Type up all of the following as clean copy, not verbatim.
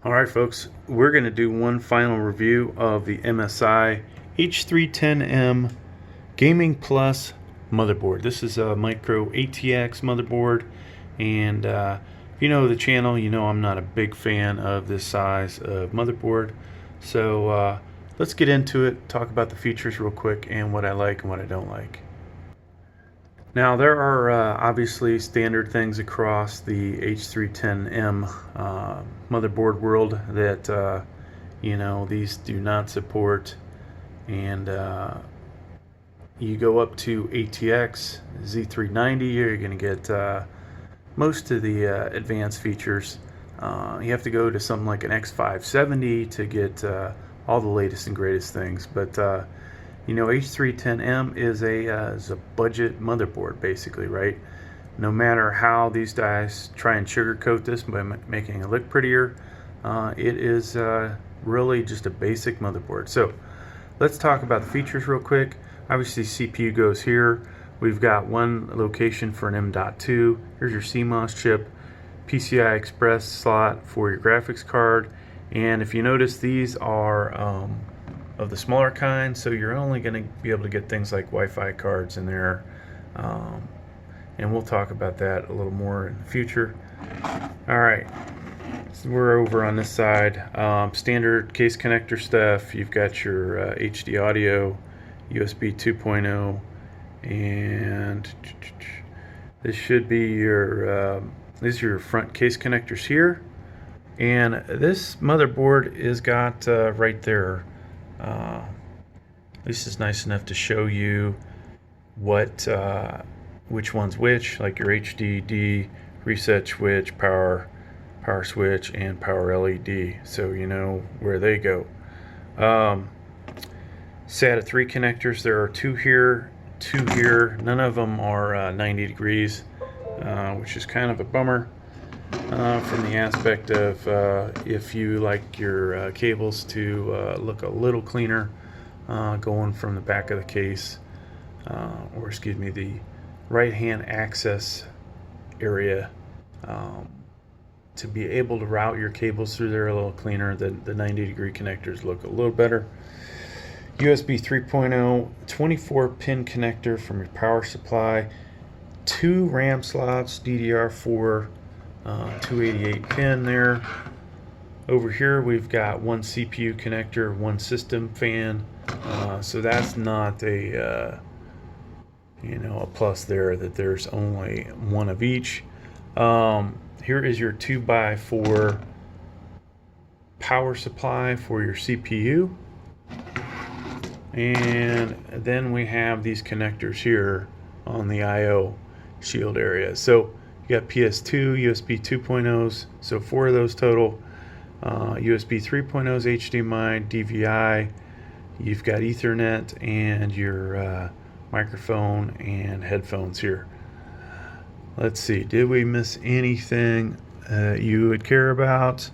Alright folks, we're going to do one final review of the MSI H310M Gaming Plus motherboard. This is a micro ATX motherboard, and if you know the channel, you know I'm not a big fan of this size of motherboard. So let's get into it, talk about the features real quick and what I like and what I don't like. Now there are obviously standard things across the H310M motherboard world that you know these do not support, and you go up to ATX Z390, you're going to get most of the advanced features. You have to go to something like an X570 to get all the latest and greatest things, but you know, H310M is a budget motherboard, basically, right? No matter how these guys try and sugarcoat this by making it look prettier, it is really just a basic motherboard. So let's talk about the features real quick. Obviously, CPU goes here. We've got one location for an M.2. Here's your CMOS chip, PCI Express slot for your graphics card, and if you notice, these are of the smaller kind, so you're only going to be able to get things like Wi-Fi cards in there, and we'll talk about that a little more in the future. Alright, so we're over on this side. Standard case connector stuff. You've got your HD audio, USB 2.0, and this should be your these are your front case connectors here, and this motherboard is got right there. This is nice enough to show you what which one's which, like your HDD, reset switch, power switch, and power LED, so you know where they go. SATA 3 connectors, there are two here, two here. None of them are 90 degrees, which is kind of a bummer. From the aspect of if you like your cables to look a little cleaner, going from the back of the case, or excuse me, the right hand access area, to be able to route your cables through there a little cleaner. The 90 degree connectors look a little better. USB 3.0 24 pin connector from your power supply, 2 RAM slots, DDR4, 288 pin there. Over here we've got one CPU connector, one system fan, so that's not a you know, a plus there that there's only one of each. Here is your 2x4 power supply for your CPU, and then we have these connectors here on the IO shield area. So you got PS2, USB 2.0s, so 4 of those total. USB 3.0s, HDMI, DVI. You've got Ethernet and your microphone and headphones here. Let's see, did we miss anything you would care about?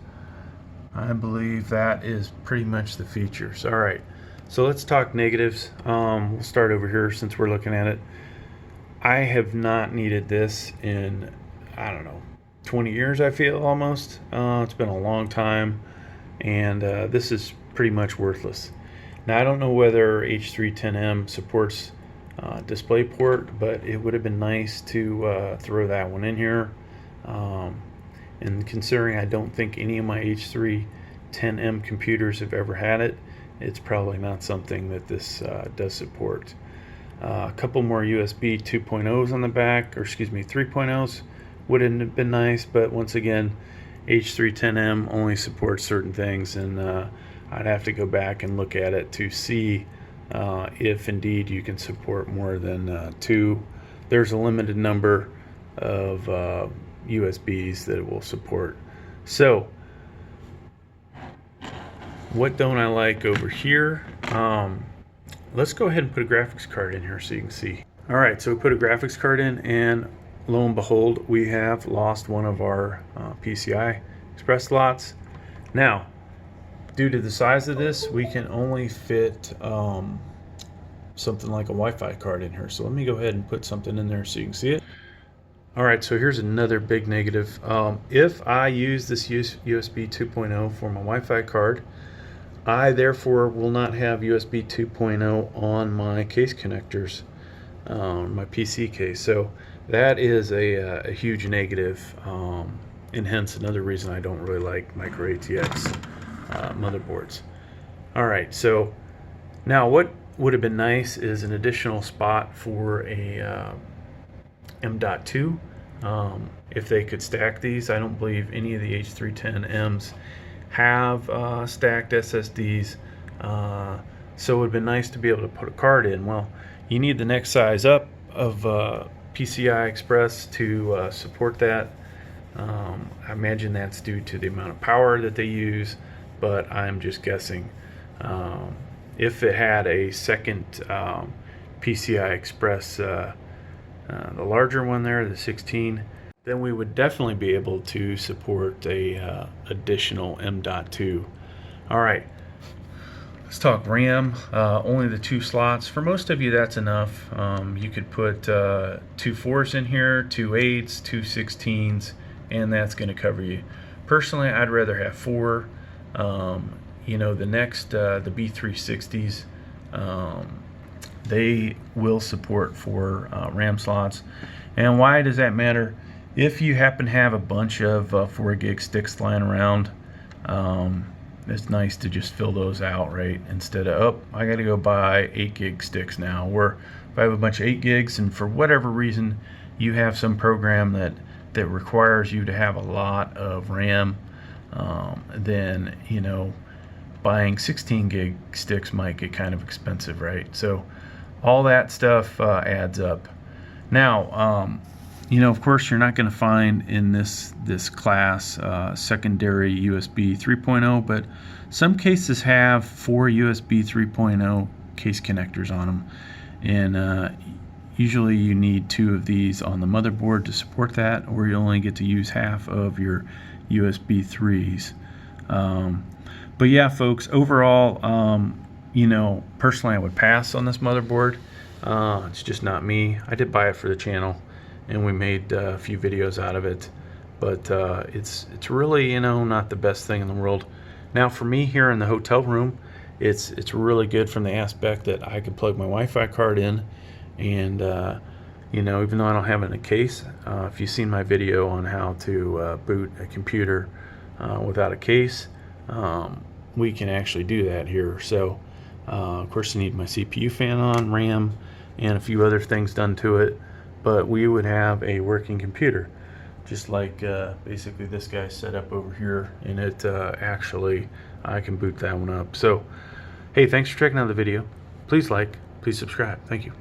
I believe that is pretty much the features. All right, so let's talk negatives. We'll start over here since we're looking at it. I have not needed this in, I don't know, 20 years, I feel, almost. It's been a long time, and this is pretty much worthless. Now, I don't know whether H310M supports DisplayPort, but it would have been nice to throw that one in here. And considering I don't think any of my H310M computers have ever had it, it's probably not something that this does support. A couple more USB 2.0s on the back, or excuse me, 3.0s would have been nice, but once again, H310M only supports certain things, and I'd have to go back and look at it to see if indeed you can support more than 2. There's a limited number of USBs that it will support. So what don't I like over here? Let's go ahead and put a graphics card in here so you can see. Alright, so we put a graphics card in, and lo and behold, we have lost one of our PCI Express slots. Now, due to the size of this, we can only fit something like a Wi-Fi card in here. So let me go ahead and put something in there so you can see it. Alright, so here's another big negative. If I use this USB 2.0 for my Wi-Fi card, I therefore will not have USB 2.0 on my case connectors, my PC case. So that is a huge negative, and hence another reason I don't really like micro ATX motherboards. Alright, so now what would have been nice is an additional spot for a M.2. If they could stack these. I don't believe any of the H310Ms have stacked SSDs, so it would have been nice to be able to put a card in. Well, you need the next size up of PCI Express to support that. I imagine that's due to the amount of power that they use, but I'm just guessing. If it had a second PCI Express, the larger one there, the 16, then we would definitely be able to support a additional M.2. Alright, let's talk RAM. Only the 2 slots. For most of you that's enough. You could put 2 4s in here, 2 8s, 2 16s, and that's going to cover you. Personally, I'd rather have 4. You know, the next, the B360s, they will support 4 RAM slots. And why does that matter? If you happen to have a bunch of 4 gig sticks lying around, it's nice to just fill those out, right? Instead of, oh, I got to go buy 8 gig sticks now. Or if I have a bunch of 8 gigs and for whatever reason you have some program that requires you to have a lot of RAM, then, you know, buying 16 gig sticks might get kind of expensive, right? So all that stuff adds up. Now, you know, of course, you're not going to find in this class secondary USB 3.0, but some cases have 4 USB 3.0 case connectors on them, and usually you need 2 of these on the motherboard to support that, or you only get to use half of your USB 3s. But yeah, folks, overall, you know, personally I would pass on this motherboard. It's just not me. I did buy it for the channel, and we made a few videos out of it, but it's really, you know, not the best thing in the world. Now for me here in the hotel room, it's really good from the aspect that I can plug my Wi-Fi card in, and you know, even though I don't have it in a case, if you've seen my video on how to boot a computer without a case, we can actually do that here. So of course I need my CPU fan on, RAM, and a few other things done to it, but we would have a working computer, just like basically this guy's set up over here, and it actually, I can boot that one up. So hey, thanks for checking out the video. Please like, please subscribe. Thank you.